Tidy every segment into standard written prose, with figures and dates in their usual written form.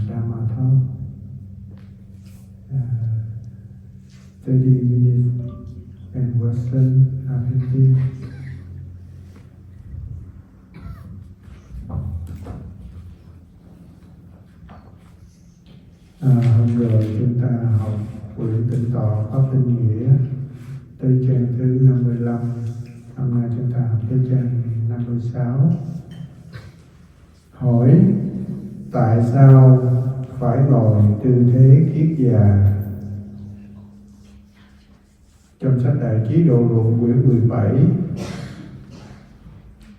Dharma Talk, 30 minutes and Western Argentina. Hôm rồi chúng ta học quyển Tịnh Tọa Pháp Tinh Nghĩa tới trang thứ 55. Hôm nay chúng ta học tới trang 56. Hỏi tại sao phải ngồi tư thế kiết già? Trong sách Đại Trí Độ Luận quyển 17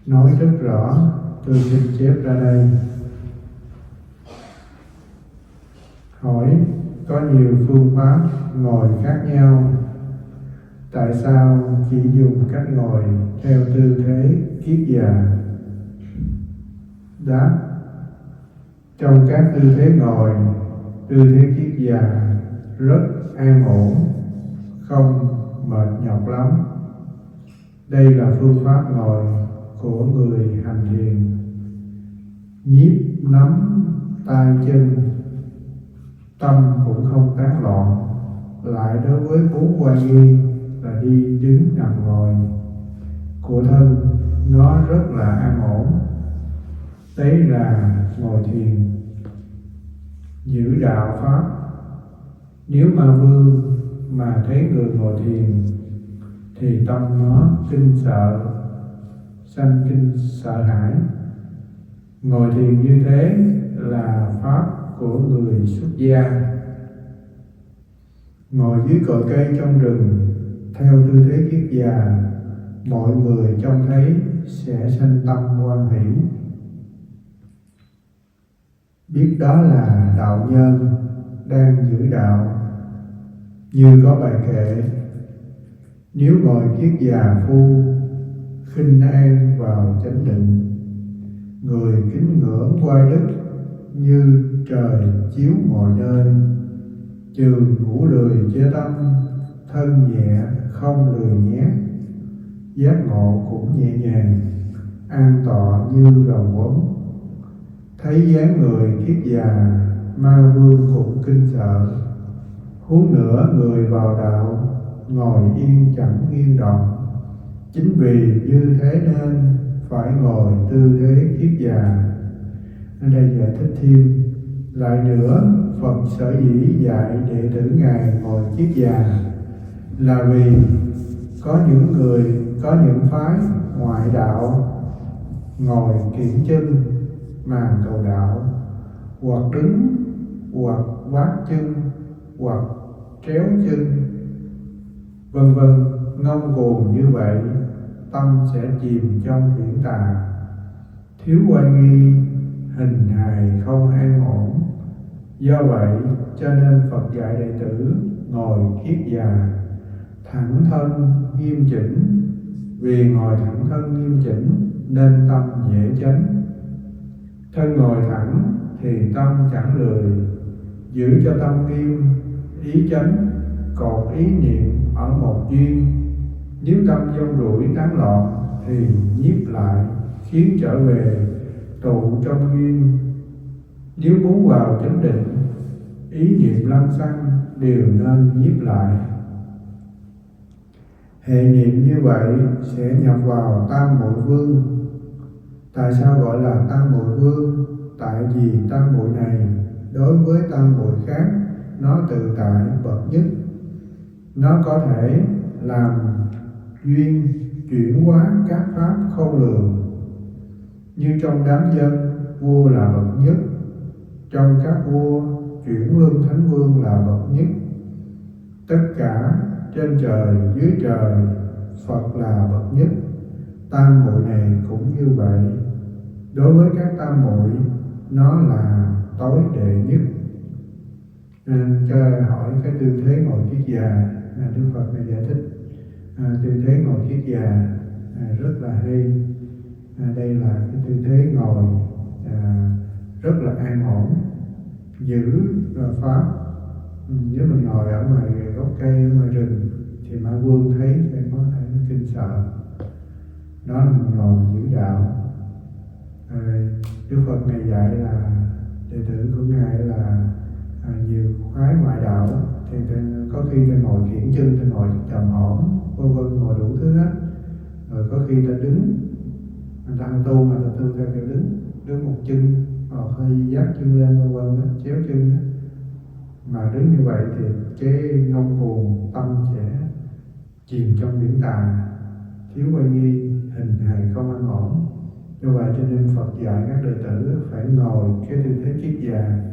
nói rất rõ, tôi xin chép ra đây. Hỏi có nhiều phương pháp ngồi khác nhau, tại sao chỉ dùng cách ngồi theo tư thế kiết già? Đáp: trong các tư thế ngồi, tư thế kiết già rất an ổn, không mệt nhọc lắm. Đây là phương pháp ngồi của người hành thiền. Nhiếp nắm tay chân, tâm cũng không tán loạn. Lại đối với bốn oai nghi là đi đứng nằm ngồi của thân, nó rất là an ổn. Đấy là ngồi thiền, giữ đạo pháp. Nếu ma vương mà thấy người ngồi thiền thì tâm nó kinh sợ, sanh kinh sợ hãi. Ngồi thiền như thế là pháp của người xuất gia. Ngồi dưới cội cây trong rừng theo tư thế kiết già, mọi người trông thấy sẽ sanh tâm hoan hỷ, biết đó là đạo nhân đang giữ đạo. Như có bài kệ: nếu ngồi kiết già phu, khinh an vào chánh định, người kính ngưỡng oai đức, như trời chiếu mọi nơi. Trừ ngủ lười chế tâm, thân nhẹ không lười nhác, giác ngộ cũng nhẹ nhàng, an tọa như rồng quấn. Thấy dáng người kiết già, ma vương cũng kinh sợ. Huống nữa người vào đạo, ngồi yên chẳng nghiêng động. Chính vì như thế nên phải ngồi tư thế kiết già. Ở đây giải thích thêm. Lại nữa, Phật sở dĩ dạy đệ tử Ngài ngồi kiết già là vì có những người, có những phái ngoại đạo ngồi kiễng chân mà cầu đạo, hoặc đứng, hoặc vác chân, hoặc tréo chân, vân vân. Ngông cuồng như vậy, tâm sẽ chìm trong biển tà, thiếu oai nghi, hình hài không an ổn. Do vậy cho nên Phật dạy đệ tử ngồi kiết già, thẳng thân nghiêm chỉnh. Vì ngồi thẳng thân nghiêm chỉnh nên tâm dễ chánh. Thân ngồi thẳng thì tâm chẳng lười, giữ cho tâm nghiêm, ý chánh, cột ý niệm ở một duyên. Nếu tâm dông rủi tán loạn thì nhiếp lại, khiến trở về tụ trong duyên. Nếu muốn vào chánh định, ý niệm lăng xăng đều nên nhiếp lại. Hệ niệm như vậy sẽ nhập vào tam muội vương. Tại sao gọi là tam muội vương? Tại vì tam muội này đối với tam muội khác, nó tự tại bậc nhất. Nó có thể làm duyên chuyển hóa các pháp không lường. Như trong đám dân, vua là bậc nhất. Trong các vua, chuyển luân thánh vương là bậc nhất. Tất cả trên trời dưới trời, Phật là bậc nhất. Tam muội này cũng như vậy. Đối với các tam muội, nó là tối đệ nhất. Nên cho hỏi cái tư thế ngồi kiết già, Đức Phật này giải thích tư thế ngồi kiết già rất là hay. Đây là cái tư thế ngồi rất là an ổn, giữ pháp. Nếu mình ngồi ở ngoài gốc cây, ở ngoài rừng thì ma vương thấy sẽ có thể kinh sợ. Đó là mình ngồi giữ đạo. Đức Phật này dạy là đệ tử của Ngài là nhiều phái ngoại đạo thì có khi ta ngồi kiễng chân, ta ngồi trầm ổn, vân vân, ngồi đủ thứ hết. Rồi có khi ta đứng, người ta tu mà ta tu theo kiểu đứng một chân, hoặc hơi dắt chân lên, vân vân, chéo chân đó. Mà đứng như vậy thì cái ngông cuồng tâm sẽ chìm trong biển tà, thiếu oai nghi, hình hài không an ổn. Do vậy cho nên Phật dạy các đệ tử phải ngồi cái tư thế kiết già.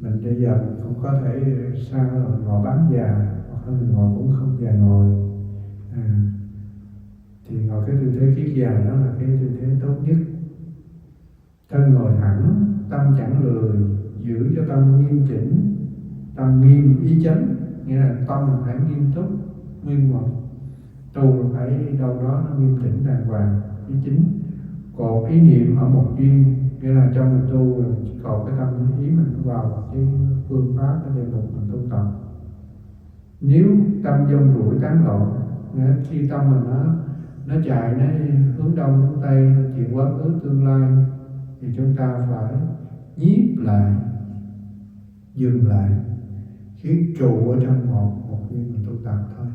Mình bây giờ mình cũng có thể sao rồi ngồi bán già, hoặc là mình ngồi cũng không già ngồi. Thì ngồi cái tư thế kiết già đó là cái tư thế tốt nhất. Thân ngồi thẳng, tâm chẳng lười, giữ cho tâm nghiêm chỉnh, tâm nghiêm ý chánh, nghĩa là tâm mình phải nghiêm túc, nguyên một. Tu phải đâu đó nó nghiêm chỉnh đàng hoàng, ý chính. Cột ý niệm ở một duyên, nghĩa là trong mình tu là cột cái tâm ý mình vào cái phương pháp, cái đề mục mình tu tập. Nếu tâm dông rủi tán loạn, khi tâm mình nó chạy, nó hướng đông hướng tây, nó chuyển quá khứ tương lai, thì chúng ta phải nhiếp lại, dừng lại, khiến trụ ở trong một duyên mình tu tập thôi.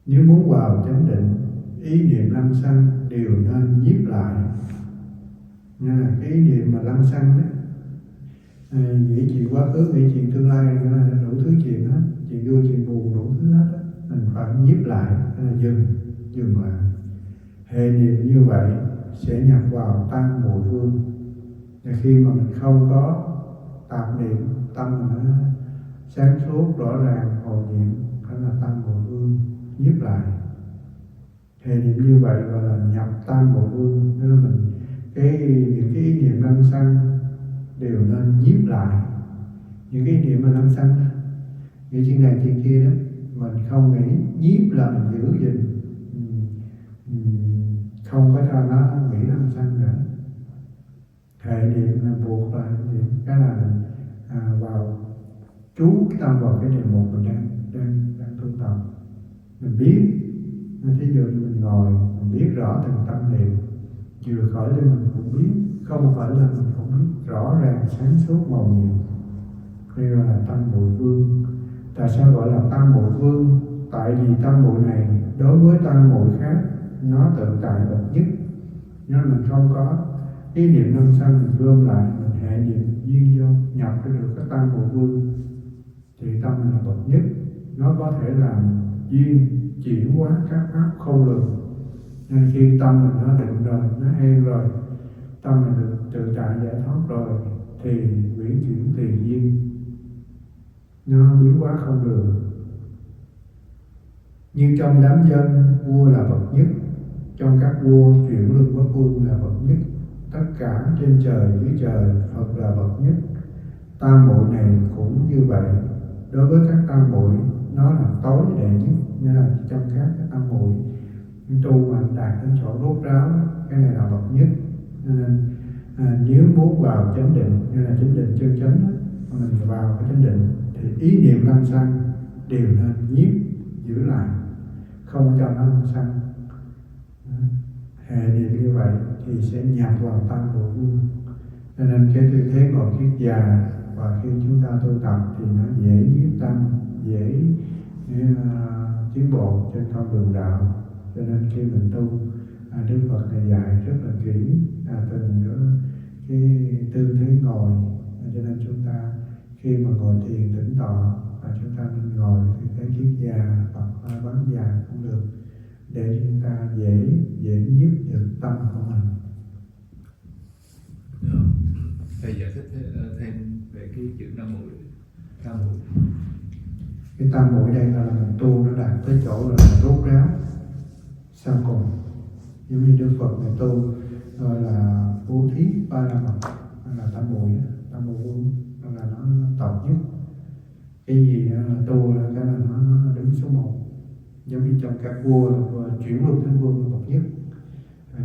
Nếu muốn vào chánh định, ý niệm lăng xăng đều nên nhiếp lại. Nghĩa là cái ý niệm mà lăng xăng đó, nghĩ chuyện quá khứ, nghĩ chuyện tương lai, nghĩa là đủ thứ chuyện hết, chuyện vui, chuyện buồn, đủ thứ hết đó. Mình phải nhiếp lại, là dừng lại. Hệ niệm như vậy sẽ nhập vào tam muội vương. Và khi mà mình không có tạp niệm, tâm mình nó sáng suốt, rõ ràng, hồi niệm, đó là tam muội vương nhiếp lại. Hệ niệm như vậy gọi là nhập tam muội vương. Nên là mình những cái ý niệm lăng xăng đều nên nhiếp lại. Những cái ý niệm mà lăng xăng đó, nghĩ chuyện này chuyện kia đó, mình không nghĩ, nhiếp là mình giữ gìn, không có cho nó nghĩ lăng xăng nữa. Hệ niệm là buộc lại niệm, cái là mình vào chú tâm vào cái đề mục mình đang tu tập. Mình biết, thí dụ như mình ngồi, mình biết rõ từng tâm niệm, vừa khởi lên mình cũng biết, không khởi lên mình cũng biết, rõ ràng sáng suốt màu nhiệm. Đây là tam muội vương. Tại sao gọi là tam muội vương? Tại vì tam muội này đối với tam muội khác nó tự tại bậc nhất, nhưng mình không có ý niệm lăng xăng, mình gom lại, mình hệ niệm duyên vô, nhập ra được cái tam muội vương, thì tâm mình là bậc nhất. Nó có thể làm duyên chuyển hóa các pháp không lường. Nên khi tâm mình nó định rồi, nó an rồi, tâm mình được tự tại giải thoát rồi, thì chuyển chuyển tùy duyên, nó biến hóa không lường. Như trong đám dân, vua là bậc nhất. Trong các vua, chuyển luân quốc vương là bậc nhất. Tất cả trên trời dưới trời, Phật là bậc nhất. Tam muội này cũng như vậy. Đối với các tam muội, nó là tối đệ nhất. Nghĩa là trong các tam muội tu mà đạt đến chỗ rốt ráo, cái này là bậc nhất. Nên nếu muốn vào chánh định, như là chánh định chân chánh đó, mình vào cái chánh định thì ý niệm lăng xăng đều nên nhiếp, giữ lại, không cho nó lăng xăng. Hệ niệm như vậy thì sẽ nhập vào tam muội vương. Cho nên cái tư thế ngồi kiết già, và khi chúng ta tu tập thì nó dễ nhiếp tâm, dễ tiến bộ trên con đường đạo. Cho nên khi mình tu, Đức Phật này dạy rất là kỹ từng cái tư thế ngồi. Cho nên chúng ta khi mà ngồi thiền tĩnh tọa, chúng ta nên ngồi tư thế kiết già hoặc bán già cũng được, để chúng ta dễ nhiếp được tâm của mình. Thầy giải thích thêm về cái chữ tam muội. Cái tam muội đây là mình tu nó đạt tới chỗ là rốt ráo sau cùng. Giống như Đức Phật này tu gọi là bố thí ba la mật, là tam muội vương, là nó tột nhất. Cái gì là tu là cái là nó đứng số một. Giống như trong các vua là chuyển luân thánh vương là bậc nhất.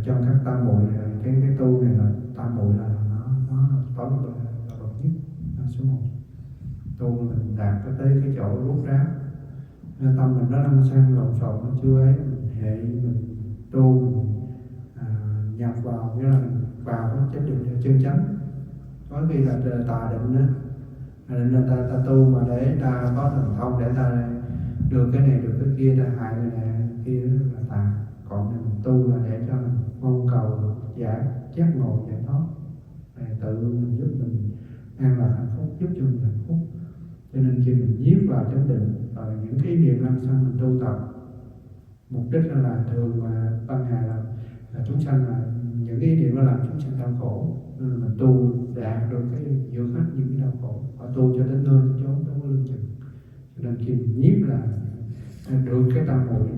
Trong các tam muội này, cái tu này là tam muội là nó tối là bậc nhất, là số một. Tu mình đạt tới cái chỗ rốt ráo, tâm mình nó lăng xăng lộn xộn, nó chưa ấy, mình hệ mình tu, mình nhập vào, nghĩa là mình vào cái chánh định chân chánh. Có khi là tà định nữa, định là ta tu mà để ta có thần thông, để ta được cái này được cái kia, ta hại người này kia, là tà. Còn mình tu là để cho mình mong cầu được giác ngộ giải thoát, tự mình giúp mình an lạc hạnh phúc, giúp cho mình hạnh phúc. Cho nên khi mình nhiếp vào chánh định, rồi những cái niệm lăng xăng mình tu tập, mục đích là thường mà ban ngày là là chúng sanh là những cái ý niệm nó làm chúng sanh đau khổ, nên là mình tu đạt được cái vượt hết những cái đau khổ, họ tu cho đến nơi đến chốn đâu có lương chừng. Cho nên khi mình nhiếp là được cái tâm muội,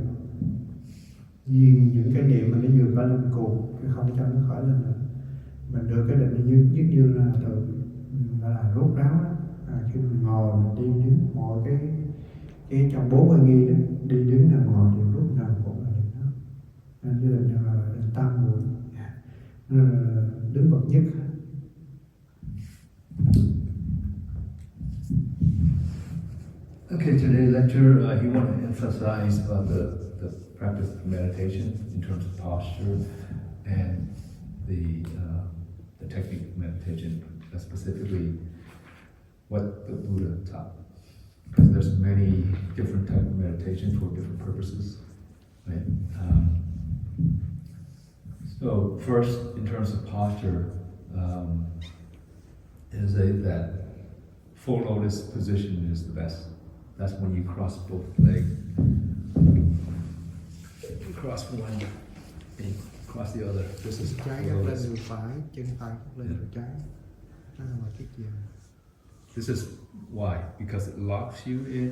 những cái niệm mà nó vừa phải lên cuồng, cái không cho nó khỏi lên nữa, mình được cái định như là từ là rốt ráo đó. Khi mình ngồi mình đi đứng mọi cái trong 4 bài nghi đó, đi đứng nằm ngồi đều lúc nào cũng là định đó, nên cái định là định tam muội, nên là đứng bậc nhất. Okay, today's lecture, he want to emphasize about the practice of meditation in terms of posture and the technique of meditation, specifically what the Buddha taught. Because there's many different types of meditation for different purposes. Right? So first, in terms of posture, is that full lotus position is the best. That's when you cross both legs. Cross one, and cross the other. This is Trái full gác lên lotus. người phải, chân phải gác lên người trái. Đó là kiết già. This is why, because it locks you in.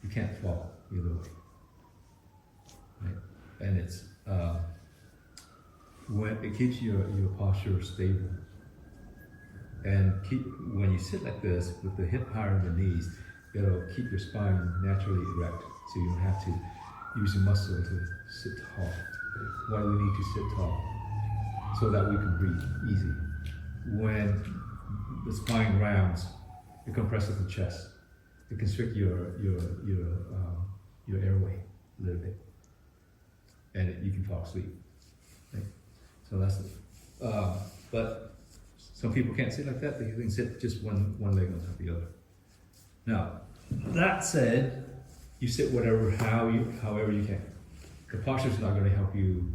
You can't fall either way. Right? And it's when it keeps your posture stable. And when you sit like this with the hip higher than the knees, it'll keep your spine naturally erect, so you don't have to use your muscle to sit tall. Why do we need to sit tall? So that we can breathe easy. When the spine rounds, it compresses the chest. It constricts your airway a little bit, and you can fall asleep. Right? So that's it. But some people can't sit like that. They can sit just one leg on top of the other. Now, that said, you sit however you can. The posture is not going to help you.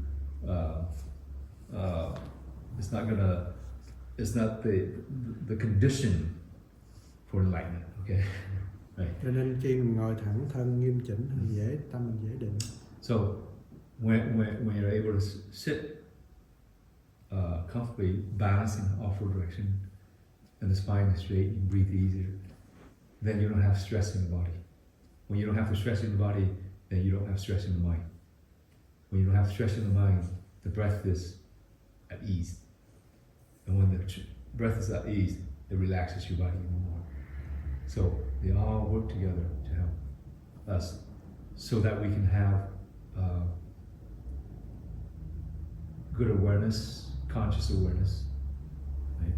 It's not the condition for enlightenment. Okay, right. Cho nên khi mình ngồi thẳng thân nghiêm chỉnh thì dễ tâm mình dễ định. So when you're able to sit comfortably, balancing off direction, and the spine is straight, you breathe easier. Then you don't have stress in the body. When you don't have the stress in the body, then you don't have stress in the mind. When you don't have stress in the mind, the breath is at ease. And when the breath is at ease, it relaxes your body even more. So they all work together to help us so that we can have good awareness, conscious awareness. Right?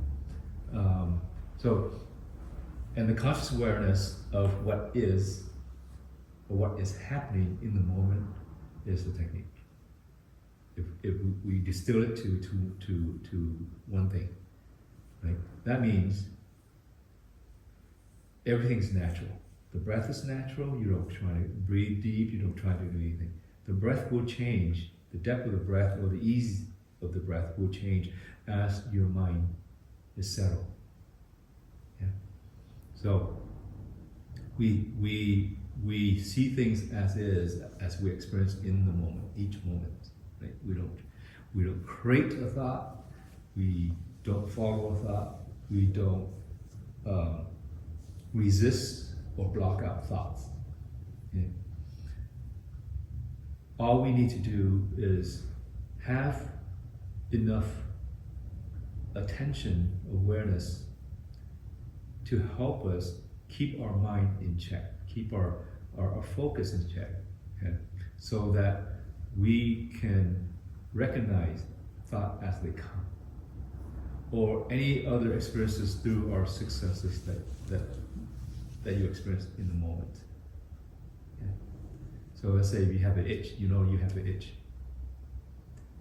And the conscious awareness of what is, or what is happening in the moment, is the technique. If we distill it to one thing, right? That means everything's natural. The breath is natural. You don't try to breathe deep. You don't try to do anything. The breath will change. The depth of the breath or the ease of the breath will change as your mind is settled. Yeah. So we see things as is, as we experience in the moment, each moment. Right? We don't create a thought. We don't follow a thought. We don't resist or block out thoughts. Yeah. All we need to do is have enough attention, awareness to help us keep our mind in check, keep our focus in check, okay? So that we can recognize thought as they come, or any other experiences through our successes that you experience in the moment. Okay? So let's say if you have an itch, you know you have an itch.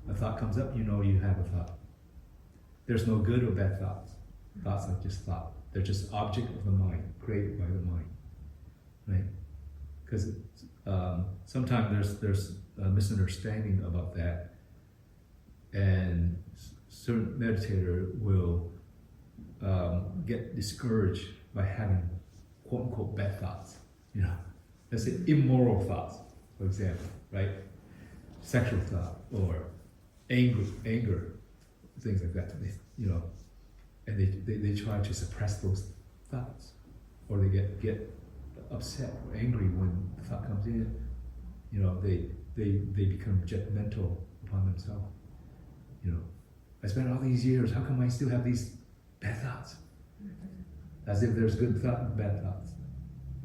A thought comes up, you know you have a thought. There's no good or bad thoughts. Thoughts are just thought. They're just object of the mind, created by the mind, right? Because sometimes there's a misunderstanding about that, and certain meditator will get discouraged by having quote unquote bad thoughts. You know, let's say immoral thoughts, for example, right? Sexual thought or anger, things like that. And they try to suppress those thoughts, or they get upset or angry when the thought comes in. They become judgmental upon themselves. I spent all these years, how come I still have these bad thoughts? As if there's good thoughts and bad thoughts.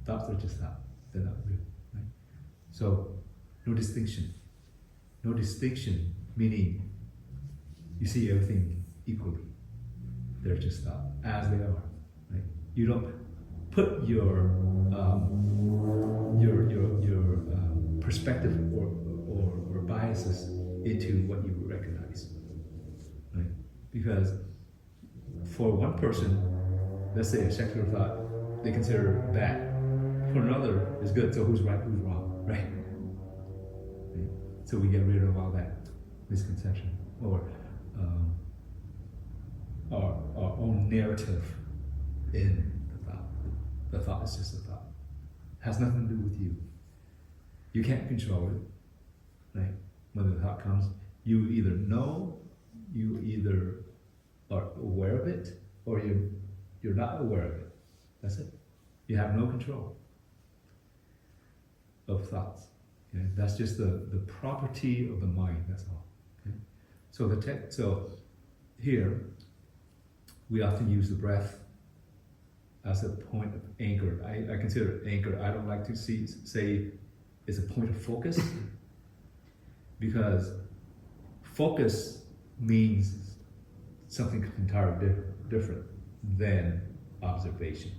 Thoughts are just thoughts, they're not real, right? So, no distinction. No distinction, meaning you see everything equally. They're just thoughts, as they are, right? You don't put your perspective or biases into what you recognize, right? Because for one person, let's say a secular thought, they consider bad. For another, it's good. So who's right, who's wrong, right? So we get rid of all that misconception or our own narrative in the thought. The thought is just a thought. It has nothing to do with you. You can't control it, right? When the thought comes, you either know, you either are aware of it, or you're not aware of it. That's it. You have no control of thoughts. Okay? That's just the property of the mind. That's all. Okay? So here we often use the breath as a point of anchor. I consider it anchor. I don't like to say it's a point of focus because focus means something entirely different than observation,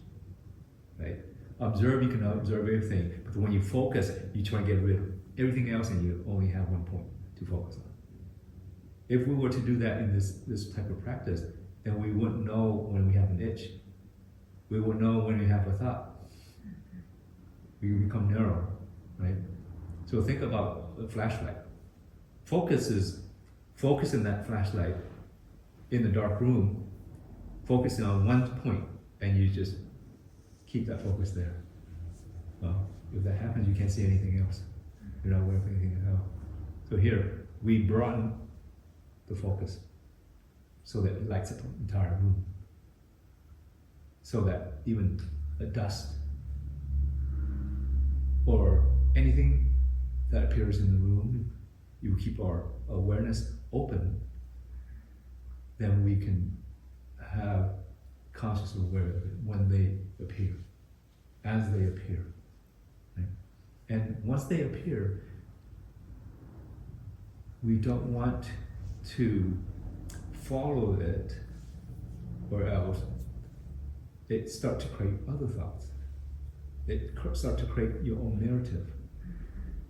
right? You can observe everything, but when you focus, you try and get rid of everything else and you only have one point to focus on. If we were to do that in this type of practice, then we wouldn't know when we have an itch. We wouldn't know when we have a thought. We become narrow, right? So think about a flashlight. Focus in that flashlight in the dark room, focusing on one point, and you just keep that focus there. Well, if that happens, you can't see anything else. You're not aware of anything at all. So here, we broaden the focus so that it lights up the entire room. So that even a dust or anything that appears in the room, you keep our awareness open, then we can have conscious awareness when they appear, as they appear. Right? And once they appear, we don't want to follow it, or else it starts to create other thoughts. It starts to create your own narrative.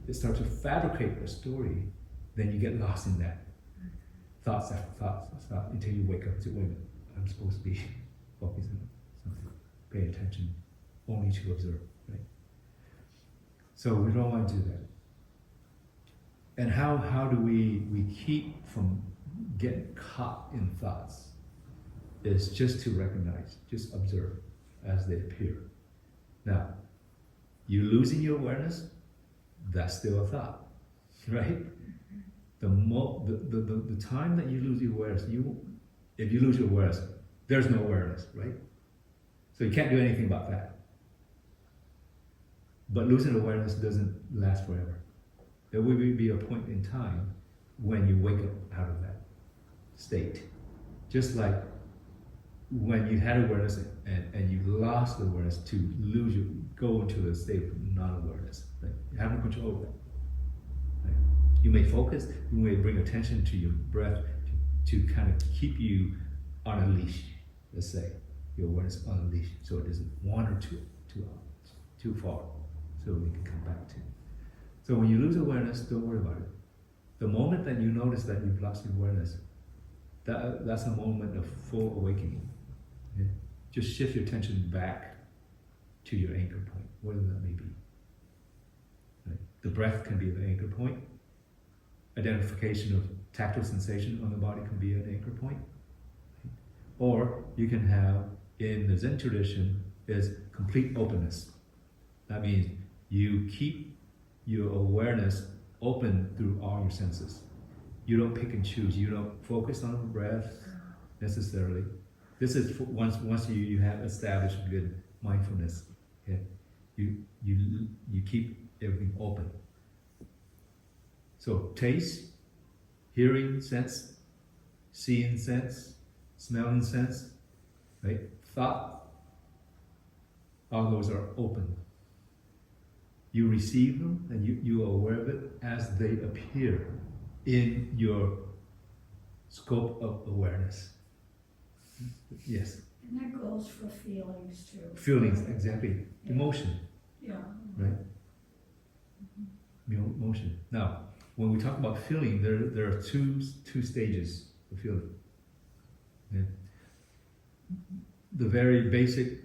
It starts to fabricate a story. Then you get lost in that. Thoughts after thoughts until you wake up and say, wait a minute, I'm supposed to be focusing on something. Pay attention only to observe, right? So we don't want to do that. And how do we keep from getting caught in thoughts? Is just to recognize, just observe as they appear. Now, you losing your awareness, that's still a thought, right? The time that you lose your awareness, if you lose your awareness, there's no awareness, right? So you can't do anything about that. But losing awareness doesn't last forever. There will be a point in time when you wake up out of that state. Just like when you had awareness and you lost awareness, to go into a state of non-awareness. Right? You have no control of that. Right? You may focus, you may bring attention to your breath to kind of keep you on a leash, let's say, your awareness on a leash, so it doesn't wander too far, so we can come back to it. So when you lose awareness, don't worry about it. The moment that you notice that you've lost your awareness, that's a moment of full awakening. Okay? Just shift your attention back to your anchor point, whatever that may be. Right? The breath can be the anchor point. Identification of tactile sensation on the body can be an anchor point. Or you can have, in the Zen tradition, is complete openness. That means you keep your awareness open through all your senses. You don't pick and choose. You don't focus on the breath necessarily. This is once you have established good mindfulness. Okay? You keep everything open. So taste, hearing sense, seeing sense, smelling sense, right? Thought, all those are open. You receive them and you are aware of it as they appear in your scope of awareness. Yes. And that goes for feelings too. Feelings, exactly. Yeah. Emotion, Yeah. right? Emotion. Now, when we talk about feeling, there are two stages of feeling. Okay? The very basic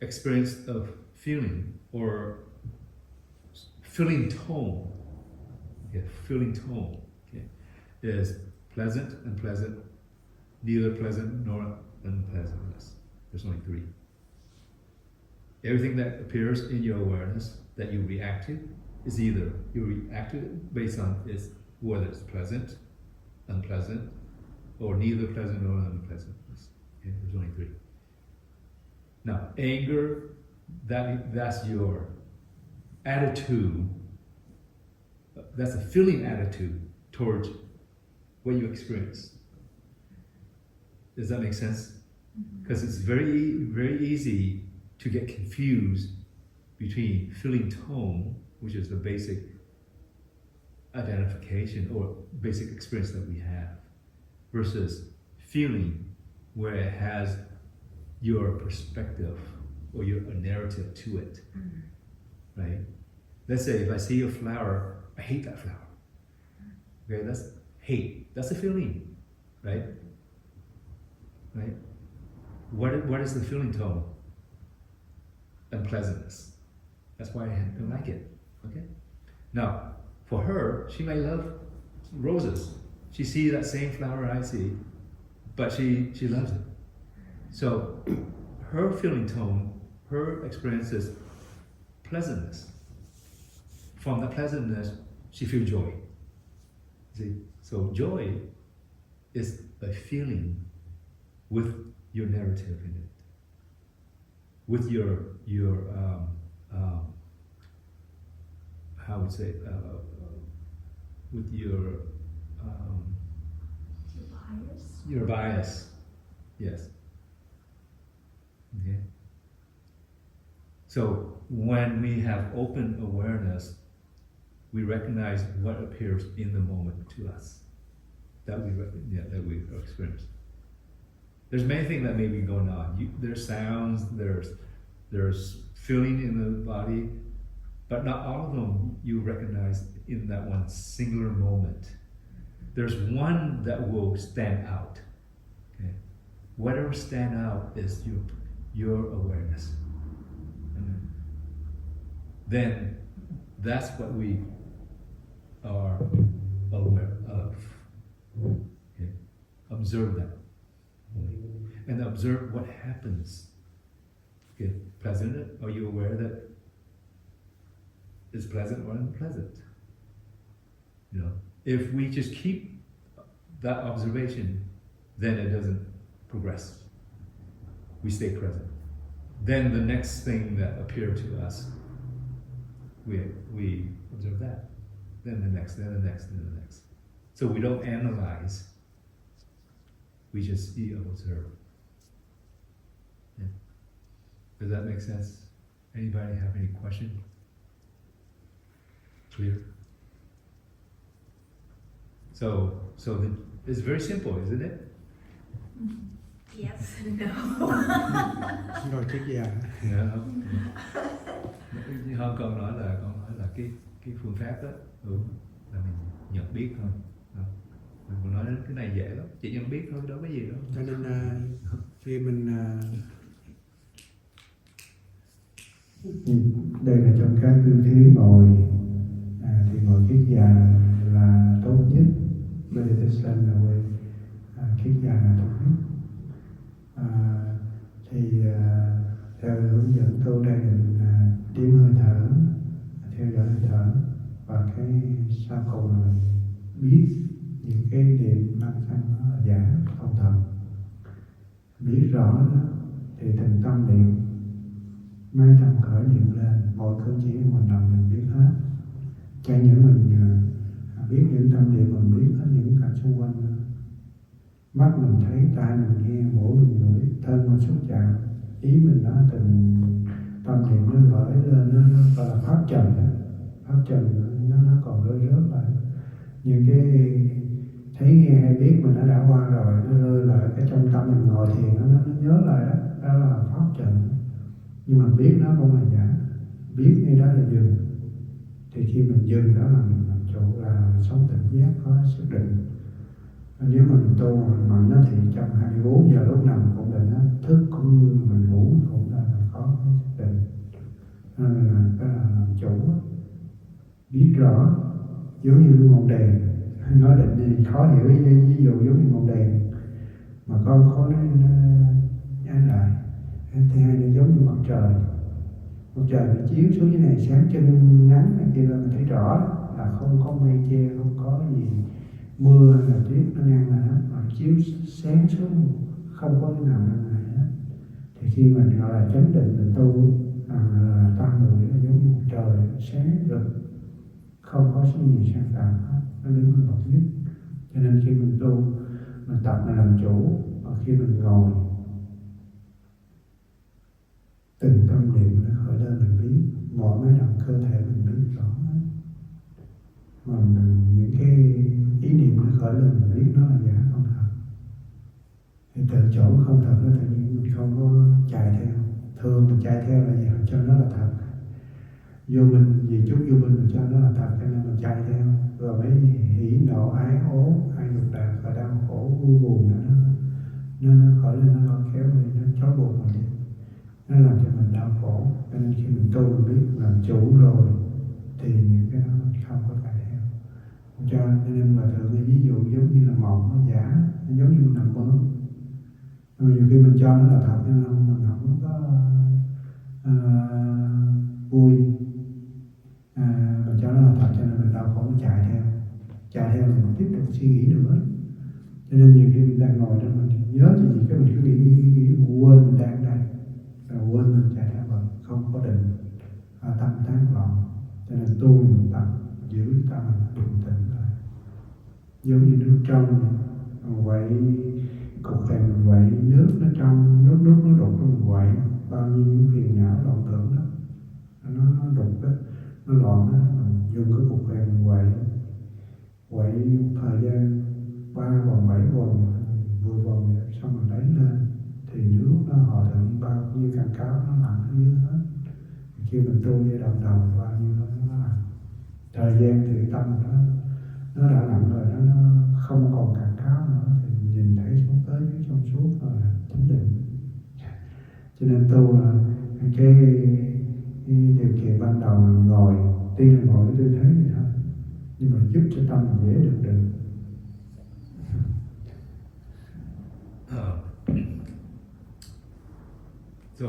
experience of feeling, or feeling tone, okay, feeling tone, okay, is pleasant, unpleasant, neither pleasant nor unpleasantness. There's only three. Everything that appears in your awareness that you react to is either you react to it based on whether it's pleasant, unpleasant, or neither pleasant nor unpleasantness. Okay? There's only three. Now, anger, that's your attitude. That's a feeling attitude towards what you experience. Does that make sense? Because it's very, very easy to get confused between feeling tone, which is the basic identification or basic experience that we have, versus feeling, where it has your perspective or your narrative to it, right? Let's say if I see a flower, I hate that flower. Okay, that's hate. That's a feeling, right? Right? What is the feeling tone? Unpleasantness. That's why I don't like it. Okay? Now, for her, she may love roses. She sees that same flower I see, but she loves it. So her feeling tone, her experience is pleasantness. From the pleasantness, she feels joy. See? So joy is a feeling with your narrative in it, with your how would say with your bias, yes. Okay. So when we have open awareness, we recognize what appears in the moment to us that we experience. There's many things that may be going on. There's sounds, there's feeling in the body, but not all of them you recognize in that one singular moment. There's one that will stand out. Okay? Whatever stand out is your awareness. And then that's what we are aware of. Okay? Observe that. And observe what happens. Okay, pleasant, are you aware that it's pleasant or unpleasant? You know, if we just keep that observation, then it doesn't progress. We stay present. Then the next thing that appears to us, we observe that. Then the next, then the next, then the next. So we don't analyze. We just observe. Yeah. Does that make sense? Anybody have any question? Clear? So it's very simple, isn't it? Yes, no. Rồi triết già. Yeah. Không, câu nói là cái phương pháp đó, là mình nhận biết thôi. Mình còn nói đến cái này dễ lắm, chỉ nhận biết thôi, đâu có gì đâu. Cho nên khi mình đây là trong các tư thế ngồi, thì ngồi kiết già là tốt nhất. Meditation là kiết già là tốt nhất. Theo hướng dẫn tôi đây mình đếm hơi thở, theo dõi hơi thở, và cái sau cùng là mình biết những cái niệm lăng xăng nó là giả, không thật. Biết rõ đó, thì từng tâm niệm mới tâm khởi niệm lên, mọi cử chỉ mình làm mình biết hết. Chẳng những mình biết những tâm niệm, mình biết hết những cảnh xung quanh đó. Mắt mình thấy, tai mình nghe, mũi mình ngửi, thân mình xúc chạm, ý mình nói, từng tâm niệm nó khởi lên, nó gọi là pháp trần đó. Pháp trần nó còn rơi rớt lại. Những cái thấy nghe hay biết mình đã qua rồi, nó rơi lại cái trong tâm mình ngồi thiền nó nhớ lại đó, đó là pháp trần. Nhưng mà biết nó không là giả, biết ngay đó là dừng. Thì khi mình dừng đó là mình làm chủ, là mình sống tỉnh giác, có xác định. Nếu mà mình tu mạnh nó thì trong 24 giờ lúc nào cũng định nó thức, cũng như mình ngủ cũng là có cái xác định. Nên là cái là làm chủ, biết rõ, giống như ngọn đèn. Nói định thì khó hiểu, ví dụ giống như ngọn đèn mà con khó nó nhái lại. Thứ hai nó giống như mặt trời. Mặt trời nó chiếu xuống dưới này, sáng trưng nắng này kia là mình thấy rõ đó, là không có mây che, không có gì mưa hay là tuyết nó ngăn lại hết, mà chiếu sáng xuống không có cái nào ngăn lại hết. Thì khi mình gọi là chánh định, mình tu là tam muội, nó giống như mặt trời sáng rực, không có cái gì sáng tạo hết, nó đứng ở bậc nhất. Cho nên khi mình tu, mình tập mình làm chủ, và khi mình ngồi từng tâm niệm nó khởi lên mình biết, mọi máy động cơ thể mình biết rõ hết. Mà những cái ý niệm nó khởi lên mình biết nó là giả, không thật. Thì từ chỗ không thật nó tự nhiên mình không có chạy theo. Thường mình chạy theo là gì? Cho nó là thật. Vô minh, vì chút vô minh mình cho nó là thật, cho nên mình chạy theo. Rồi mới hỉ nộ ái ố, ai dục lạc và đau khổ vui buồn nữa nó khởi lên, nó lôi kéo mình, nó trói buộc mình đi, nó làm cho mình đau khổ. Cho nên khi mình tu mình biết làm chủ rồi thì những cái đó mình không có chạy theo. Cho nên mà thường ví dụ giống như là mộng nó giả, nó giống như mình nằm mơ. Nhưng mà nhiều khi mình cho nó là thật, nên mình không có vui. Mình cho nó là thật, cho nên mình đau khổ, mình chạy theo là mình tiếp tục suy nghĩ nữa. Cho nên nhiều khi mình đang ngồi đó mình nhớ chuyện gì cái mình cứ nghĩ quên mình đang ở đây, rồi quên mình chạy theo rồi không có định, tâm tán loạn. Cho nên tu mình tập giữ tâm mình bình tĩnh lại, giống như nước trong quậy cục vàng, mình quậy nước nó trong, nước nó đục nó quậy, bao nhiêu những phiền não loạn tưởng đó nó đục đó, nó loạn đó, mình dùng cái cục vàng mình quậy một thời gian 3 vòng 7 vòng 10 vòng xong mình lấy lên thì nước nó hòa tự như bao nhiêu cành cáo nó lặn ở dưới hết. Khi mình tu giai đoạn đầu bao nhiêu nó lặn, thời gian thì tâm nó đã lặn rồi, nó không còn cành cáo nữa thì mình nhìn thấy xuống tới dưới trong suốt rồi là chánh định. Cho nên tu cái điều kiện ban đầu mình ngồi, tuy là ngồi cái tư thế gì thôi, nhưng mà giúp cho tâm mình dễ được định. So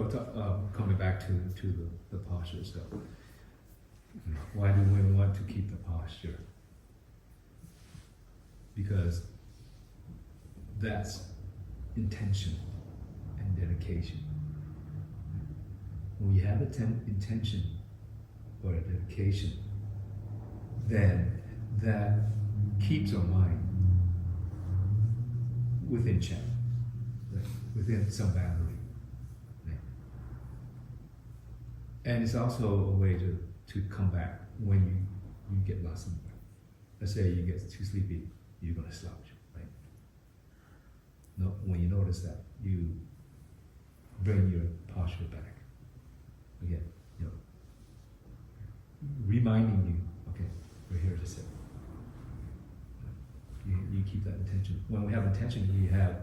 coming back to the posture. So why do we want to keep the posture? Because that's intention and dedication. When we have intention or a dedication, then that keeps our mind within check, right? Within some boundary. Right? And it's also a way to come back when you get lost somewhere. Let's say you get too sleepy, you're going to slouch, right? No, when you notice that, you bring your posture back. Again, reminding you, okay, we're here to sit. You keep that intention. When we have intention, we have,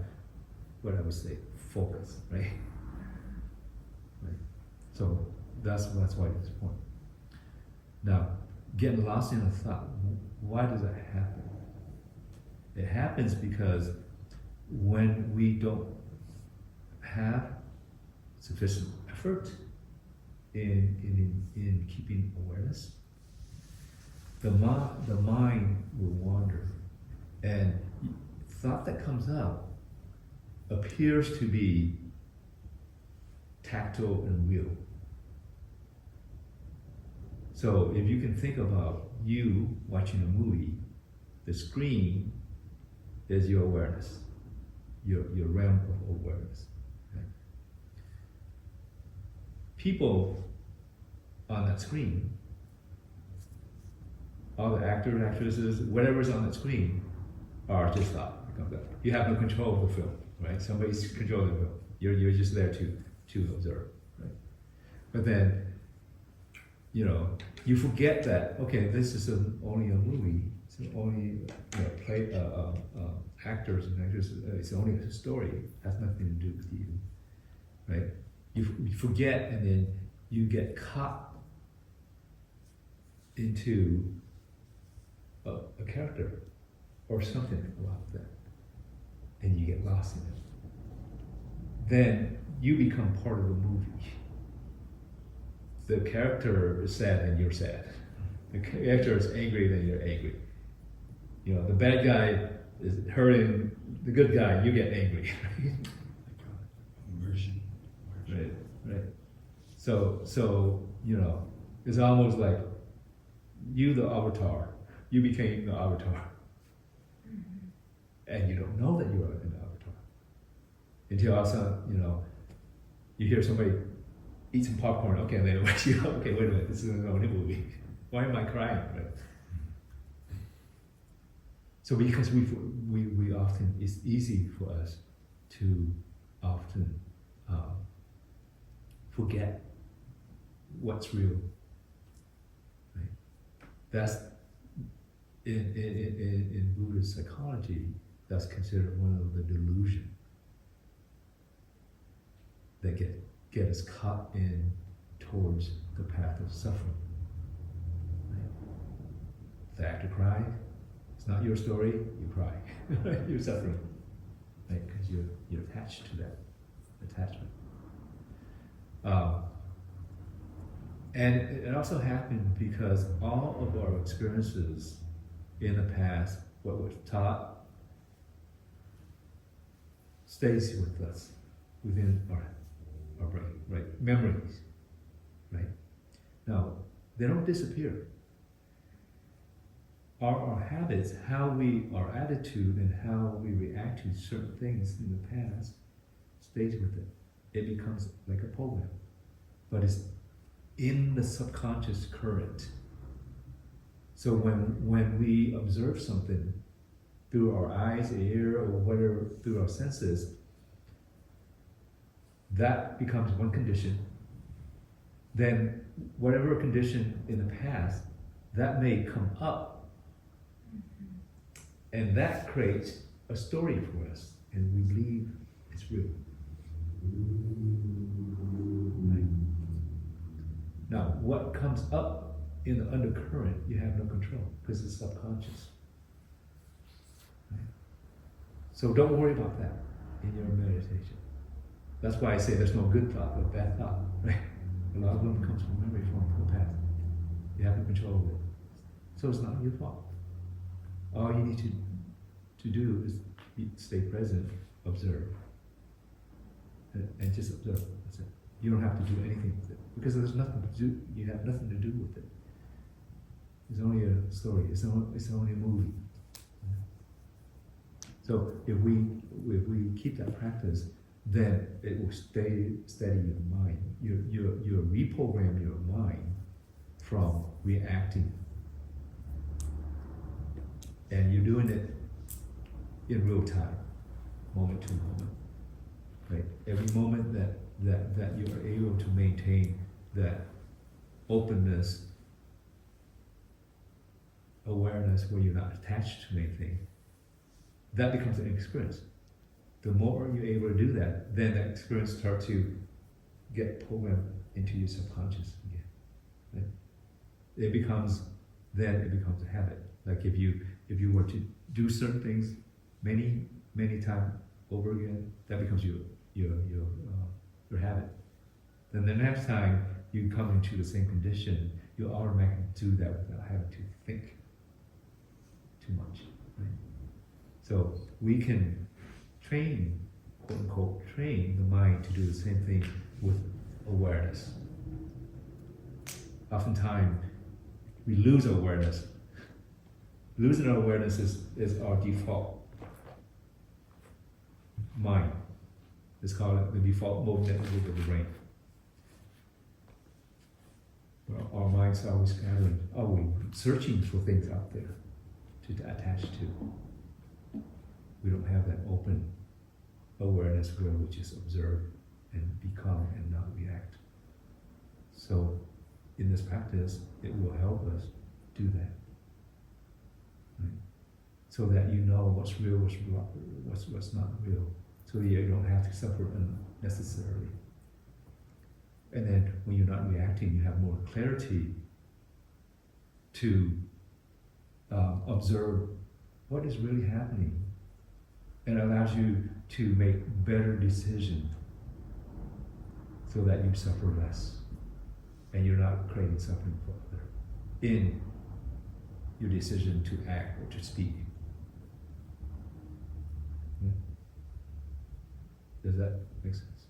what I would say, focus, right? Right. So that's why it's important. Now, getting lost in a thought, why does that happen? It happens because when we don't have sufficient effort in keeping awareness, the mind will wander. And thought that comes up appears to be tactile and real. So if you can think about you watching a movie, the screen is your awareness, your realm of awareness. Right? People on that screen, all the actors, actresses, whatever's on that screen, are just thought. You have no control of the film, right? Somebody's controlling the film. You're just there to observe, right? But then, you forget that, okay, this is only a movie. It's only actors and actresses. It's only a story. It has nothing to do with you, right? You forget, and then you get caught into a character or something about that, and you get lost in it. Then you become part of the movie. The character is sad and you're sad. The character is angry, then you're angry. The bad guy is hurting the good guy, you get angry. Immersion. Right. So it's almost like you, the avatar, you became the avatar. And you don't know that you are an avatar. Until all of a sudden, you hear somebody eat some popcorn, okay, and then okay, wait a minute, this is an only movie. Why am I crying? Right? So because we often, it's easy for us to often forget what's real. Right? That's in Buddhist psychology, that's considered one of the delusions that get us caught in towards the path of suffering. Right? The actor cried. It's not your story. You cry. You're suffering, right? Because you're attached to that attachment. And it also happened because all of our experiences in the past, what was taught, stays with us within our brain, right? Memories, right? Now, they don't disappear. Our habits, our attitude and how we react to certain things in the past stays with it. It becomes like a program, but it's in the subconscious current. So when we observe something through our eyes, ear, or whatever, through our senses, that becomes one condition. Then whatever condition in the past, that may come up, and that creates a story for us, and we believe it's real. Right? Now, what comes up in the undercurrent, you have no control, because it's subconscious. Right? So don't worry about that in your meditation. That's why I say there's no good thought or bad thought, right? A lot of them comes from memory from the past. You have no control of it. So it's not your fault. All you need to do is stay present, observe, and just observe. That's it. You don't have to do anything with it, because there's nothing to do. You have nothing to do with it. It's only a story. It's only a movie. So if we keep that practice, then it will stay steady in your mind. You reprogram your mind from reacting, and you're doing it in real time, moment to moment. Right? Every moment that you are able to maintain that openness, awareness, where you're not attached to anything, that becomes an experience. The more you're able to do that, then that experience starts to get programmed into your subconscious again. Right? It becomes a habit. Like if you were to do certain things many times over again, that becomes your habit. Then the next time you come into the same condition, you automatically do that without having to think too much. Right? So we can train, quote unquote, train the mind to do the same thing with awareness. Oftentimes, we lose awareness. Losing our awareness is our default mind. It's called the default mode network of the brain. Well, our minds are always scattering, always searching for things out there to attach to. We don't have that open awareness where we just observe and be calm and not react. So, in this practice, it will help us do that. Right? So that you know what's real, what's not real. So that you don't have to suffer unnecessarily. And then when you're not reacting, you have more clarity to observe what is really happening, and allows you to make better decisions so that you suffer less and you're not creating suffering for others in your decision to act or to speak. Yeah. Does that make sense?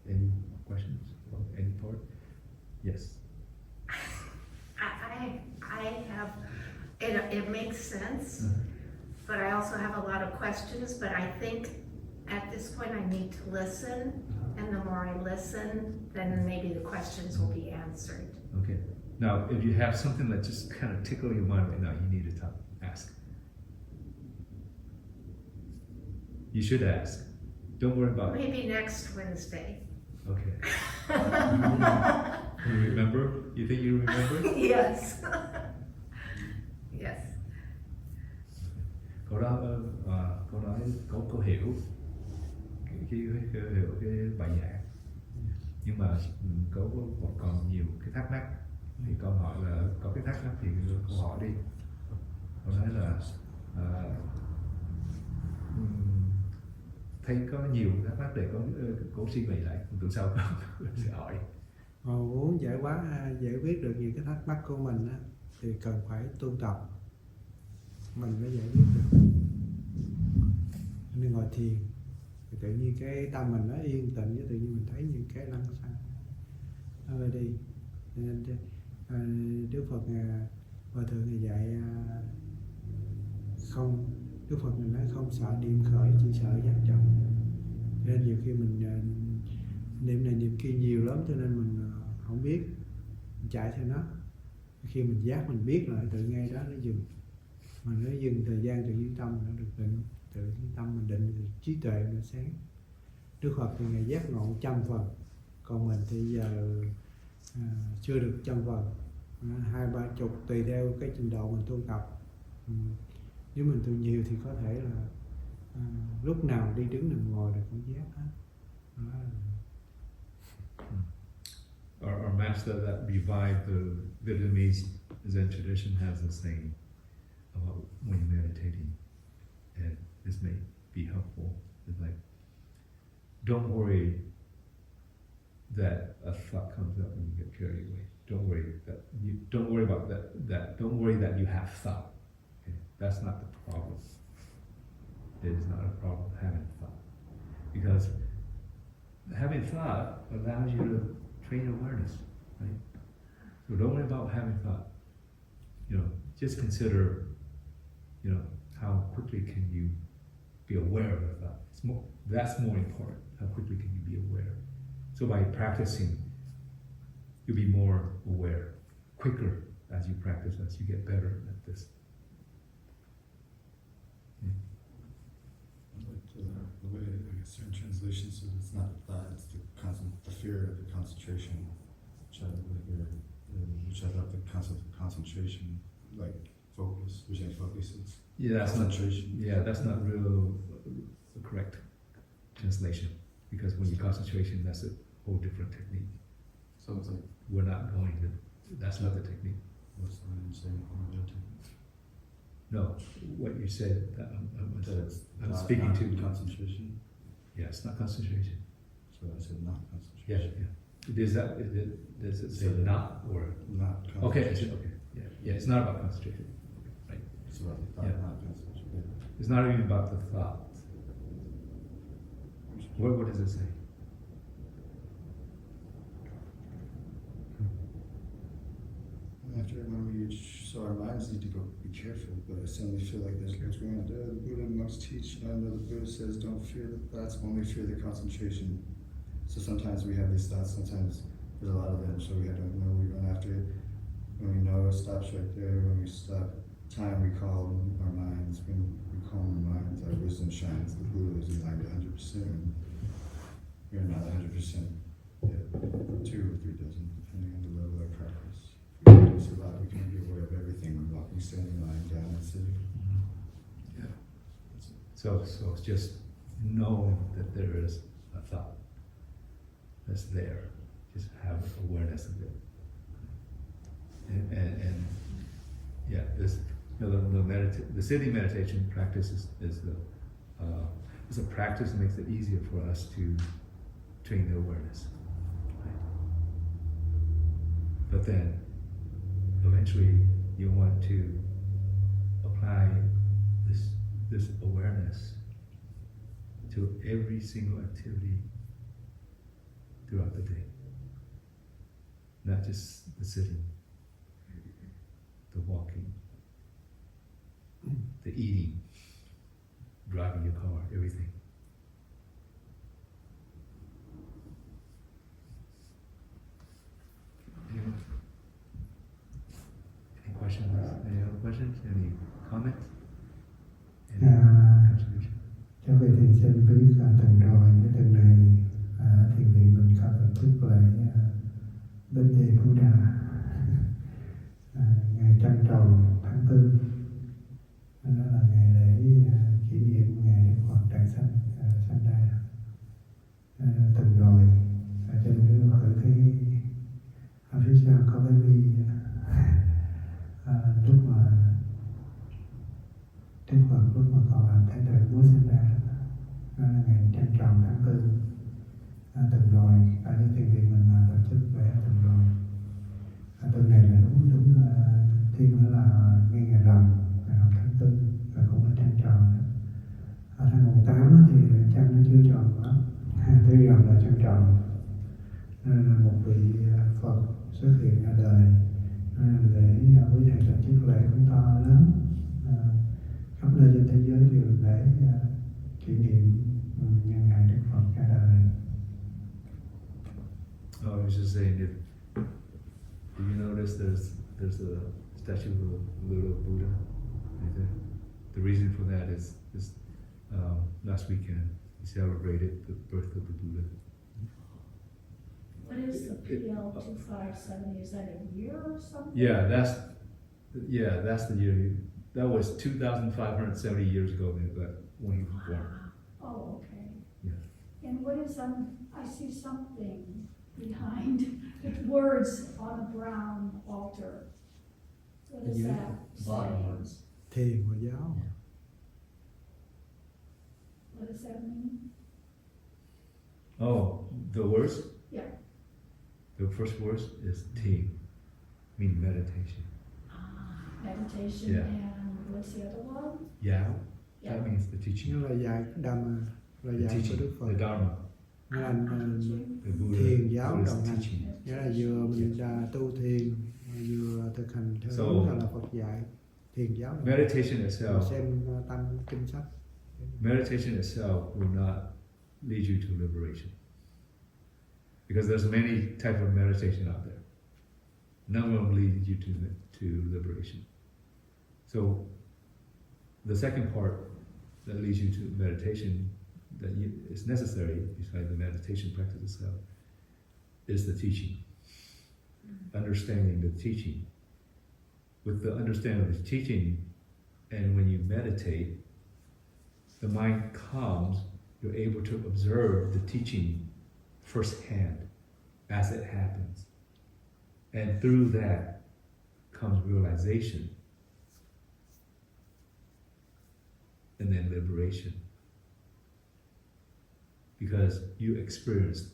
Any questions on any part? Yes. I have, it makes sense, but I also have a lot of questions, but I think at this point I need to listen, and the more I listen, then maybe the questions will be answered. Okay. Now, if you have something that just kind of tickle your mind right now, you need to ask. You should ask. Don't worry about it. Maybe next Wednesday. Okay. You remember? You think you remember? Yes. Yes. Câu đó, câu nói, câu hiểu cái bài giảng, nhưng mà câu còn nhiều cái thắc mắc. Thì câu hỏi là có cái thắc mắc thì câu hỏi đi. Câu nói là thấy có nhiều thắc mắc để có cố suy nghĩ lại, tuần sau con sẽ hỏi. Mà muốn giải quyết được những cái thắc mắc của mình á, thì cần phải tu tập, mình mới giải quyết được. Nên ngồi thiền thì tự nhiên cái tâm mình nó yên tĩnh, với tự nhiên mình thấy những cái lăng xăng nó lại đi. Nên Đức Phật Hòa Thượng thì dạy không, Đức Phật mình nói không sợ niệm khởi, chỉ sợ giác trọng. Nên nhiều khi mình niệm này niệm kia nhiều lắm, cho nên mình không biết, mình chạy theo nó. Khi mình giác mình biết lại, tự ngay đó nó dừng. Mà nó dừng thời gian tự nhiên tâm nó được định, tự nhiên tâm mình định thì trí tuệ nó sáng. Đức Phật thì Ngài giác ngộ 100%, còn mình thì giờ chưa được 100%, 20-30 tùy theo cái trình độ mình tu tập. Nếu mình tu nhiều thì có thể là lúc nào đi đứng nằm ngồi đều cũng giác hết. Our master that revived the Vietnamese Zen tradition has a saying about when you're meditating, and this may be helpful. It's like, don't worry that a thought comes up and you get carried away. Don't worry about that. Don't worry that you have thought. Okay? That's not the problem. It is not a problem having thought, because having thought allows you to train awareness, right? So don't worry about having thought. Just consider, how quickly can you be aware of a thought. That's more important. How quickly can you be aware? So by practicing, you'll be more aware, quicker as you practice, as you get better at this. The way, I guess, certain translations says it's not the thought, it's the fear of the concentration, which I love the concept of concentration, like focus, which I focus is concentration. That's not real correct translation, because when you concentration, that's a whole different technique. So it's like, We're not going to. That's not the technique. what's the way I'm saying? No, what you said. I'm Not speaking to concentration. Yeah, it's not concentration. So I said not concentration. Does it say not or? Not concentration. Okay. Okay. Yeah. It's not about concentration. Right. It's about the thought, Yeah. not concentration. It's not even about the thought. What does it say? After when so our minds need to go be careful, but I suddenly feel like there's what's going on. The Buddha must teach, I know the Buddha says don't fear the thoughts, only fear the concentration. So sometimes we have these thoughts, sometimes there's a lot of them, so we have to know we run after it. When we know it stops right there, when we stop time, we calm our minds. When we calm our minds, our wisdom shines. The Buddha is aligned 100%. We're not 100% yet, 2 or 3 dozen, depending on the level of practice. If we practice a lot, we can be aware of everything. We're walking, standing, lying down, and sitting. Yeah. So it's just knowing that there is a thought that's there. Just have awareness of it. And yeah, this the sitting meditation practice is a practice that makes it easier for us to train the awareness. Right? But then eventually you want to apply this awareness to every single activity throughout the day. Not just the sitting, the walking, the eating, driving your car, everything. Any questions? Any other questions? Any comments? Any contribution? Cho vị thì xin biết tuần rồi với tuần này thiền viện mình có tổ chức lễ Bến Đề Buddha ngày trăng tròn tháng 4. Đó là ngày lễ kỷ niệm ngày Đức Phật Tràng Sanh sanh ra. Tuần rồi trên Đức Phật thấy ở phía sau có cái bi lúc mà Đức Phật lúc mà còn làm Thái tử mới sinh ra. Đó là ngày trăng tròn tháng 4. Tuần rồi ở cái thiền viện mình tổ chức lễ tuần rồi. Tuần này là đúng thêm nữa là ngày rằm ngày 5 tháng 4 và cũng là trăng tròn nữa. Tháng mùng 8 thì trăng nó chưa tròn lắm. Tuy rằng là trăng tròn nên là một vị Phật xuất hiện ra đời. Lễ quý thầy tổ chức lễ cũng to lớn, khắp nơi trên thế giới đều lễ kỷ niệm nhân ngày Đức Phật ra đời. Oh, I was just saying, if you notice there's a statue of a little Buddha right there. The reason for that is last weekend we celebrated the birth of the Buddha. What is the PL 2570? Is that a year or something? Yeah, that's the year. That was 2,570 years ago when he was born. Oh, okay. Yeah. And what is I see something behind with words on a brown altar. What is that saying? Thiền và giáo. What does that mean? Oh, the words? Yeah. The first words is Thay, meaning meditation. Meditation. Yeah. And what's the other one? Yao, Yeah. that means the teaching. Nó là dạy Dharma, là The dạy của teaching, Đức Phật. the Dharma, Nó là the Buddha, thiền giáo Buddha's đồng hành. teaching. Nghĩa là vừa mình tu thiền, vừa thực hành theo So, đúng là Phật dạy. Thiền giáo đồng hành. Meditation itself, Xem tâm kinh sách. meditation itself will not lead you to liberation. Because there's many types of meditation out there. None of them lead you to liberation. So the second part that leads you to meditation that is necessary besides the meditation practice itself is the teaching. Understanding the teaching. With the understanding of the teaching, and when you meditate, the mind calms, you're able to observe the teaching firsthand as it happens. And through that comes realization and then liberation. Because you experienced,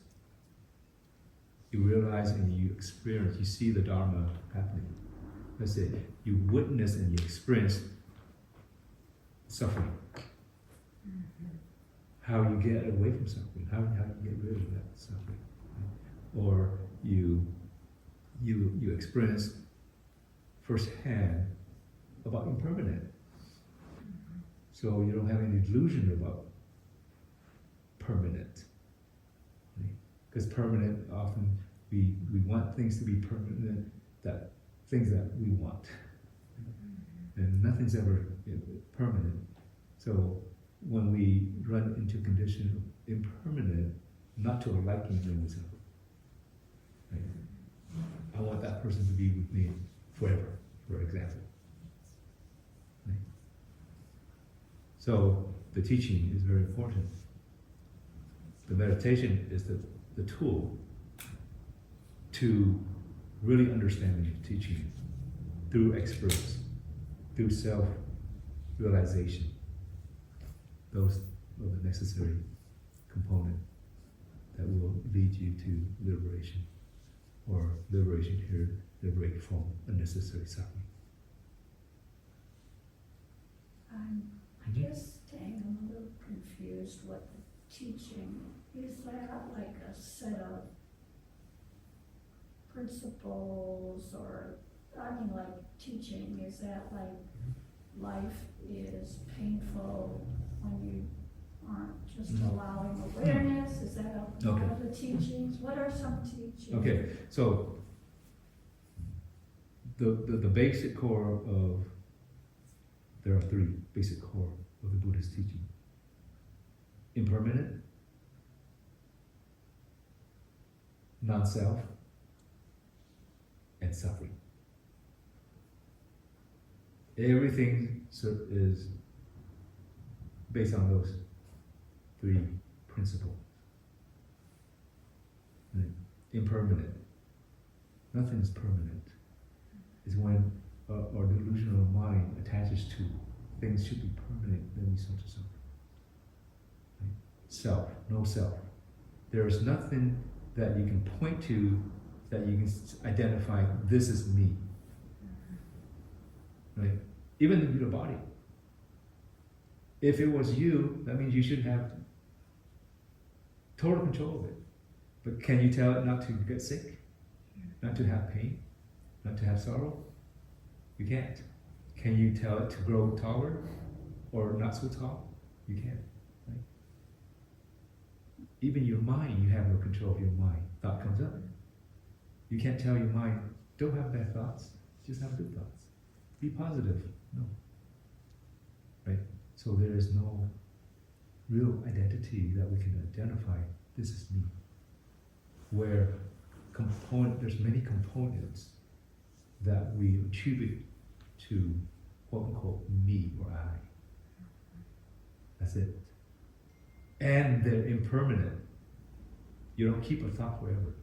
you realize and you experience, you see the Dharma happening. Let's say you witness and you experience suffering. How you get away from suffering, how you get rid of that suffering. Right? Or you experience firsthand about impermanent. So you don't have any delusion about permanent. Because permanent, often we want things to be permanent, that things that we want. And nothing's ever permanent. So when we run into condition of impermanent, not to our liking, then we suffer. Right? I want that person to be with me forever, for example. Right? So the teaching is very important. The meditation is the tool to really understanding the teaching through experience, through self-realization. Those are the necessary component that will lead you to liberation, or liberation here, liberate from unnecessary suffering. I just think I'm a little confused what the teaching is. That like a set of principles, or I mean like teaching, is that like life is painful when you aren't just allowing awareness? Is that one of the teachings? What are some teachings? Okay, so the basic core of, there are three basic core of the Buddhist teaching. Impermanent, non-self, and suffering. Everything is based on those three principles. Right? Impermanent. Nothing is permanent. It's when our delusional mind attaches to things should be permanent, then we start to suffer. Right? Self, no self. There is nothing that you can point to that you can identify, this is me. Right? Even your body. If it was you, that means you should have total control of it. But can you tell it not to get sick? Not to have pain? Not to have sorrow? You can't. Can you tell it to grow taller or not so tall? You can't. Right? Even your mind, you have no control of your mind. Thought comes up. You can't tell your mind, don't have bad thoughts, just have good thoughts. Be positive. No. Right? So there is no real identity that we can identify, this is me. Where there's many components that we attribute to quote unquote me or I. That's it. And they're impermanent. You don't keep a thought forever.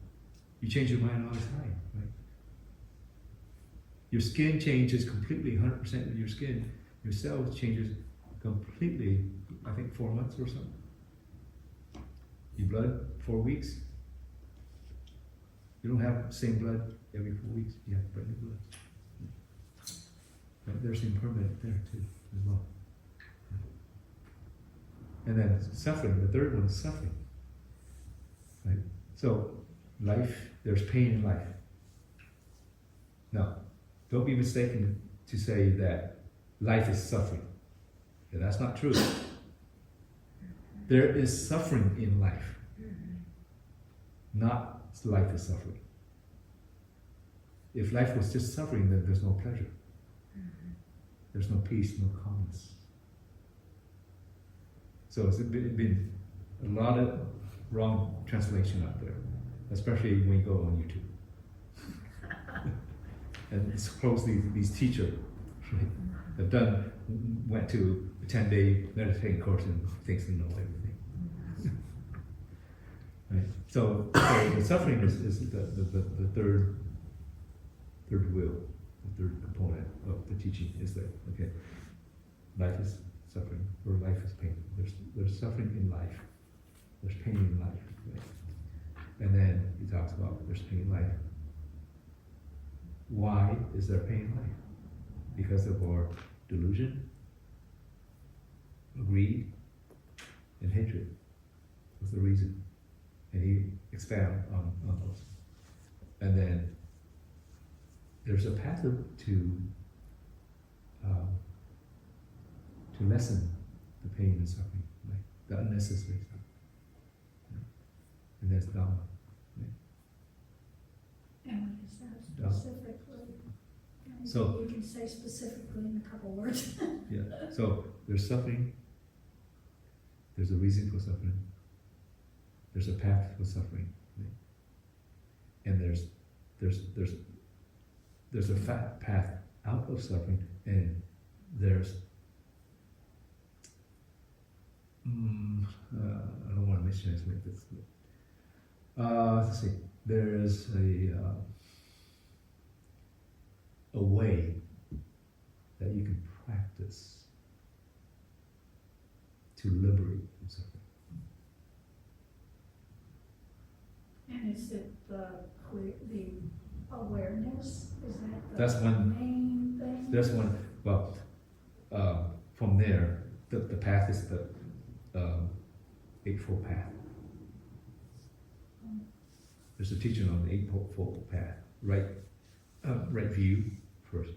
You change your mind all the time, right? Your skin changes completely, 100% of your skin. Your cells changes completely, I think 4 months or so. Your blood, 4 weeks. You don't have the same blood every 4 weeks. You have brand new blood. Right? There's impermanent there too, as well. And then suffering, the third one is suffering. Right? So, life, there's pain in life. Now, don't be mistaken to say that life is suffering. Yeah, that's not true. There is suffering in life. Not life is suffering. If life was just suffering, then there's no pleasure. There's no peace, no calmness. So it's been a lot of wrong translation out there, especially when you go on YouTube. And suppose these teachers, right, have went to a 10-day meditating course and thinks they know everything. Right? So the suffering is the third wheel, the third component of the teaching is that, okay, life is suffering, or life is pain. There's suffering in life. There's pain in life. Right? And then he talks about there's pain in life. Why is there pain in life? Because of our delusion, greed, and hatred. What's the reason? And he expound on those. And then there's a path to lessen the pain and suffering, right? The unnecessary suffering. Right? And that's Dharma. Right? And when you say Dharma. specifically, So- you can say specifically in a couple words. Yeah. So there's suffering. There's a reason for suffering. There's a path for suffering. Right? And there's a path out of suffering, and there's I don't want to mistranslate this. Let's see. There's a way that you can practice to liberate from suffering. And is it the awareness? Is that the That's one- main thing? There's one. Well, from there, the path is the Eightfold Path. There's a teaching on the Eightfold Path. Right view first.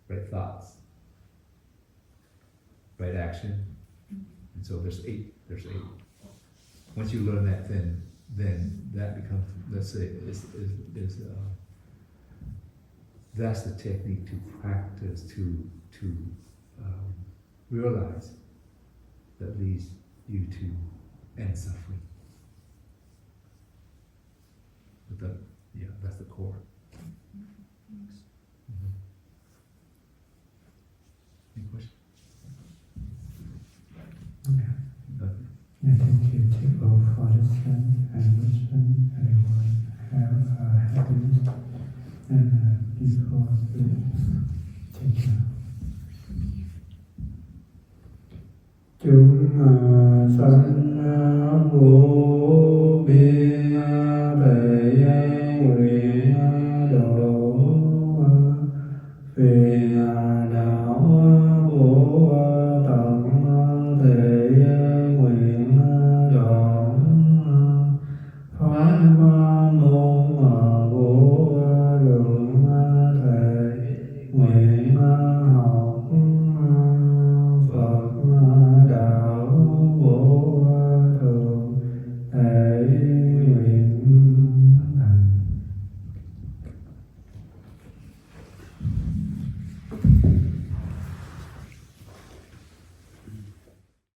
Right thoughts. Right action. And so there's eight. Once you learn that, then that becomes, let's say, that's the technique to practice to realize that leads you to end suffering. But that's the core. Thanks. Any questions? Okay. Okay. Thank you to all for listening and wishing everyone have a happiness and a peaceful life. Take care. Chúng sanh vô biên thể nguyện độ phiền não vô tận thể nguyện đoạn pháp môn vô lượng thể nguyện học Phật đạo vô thượng thể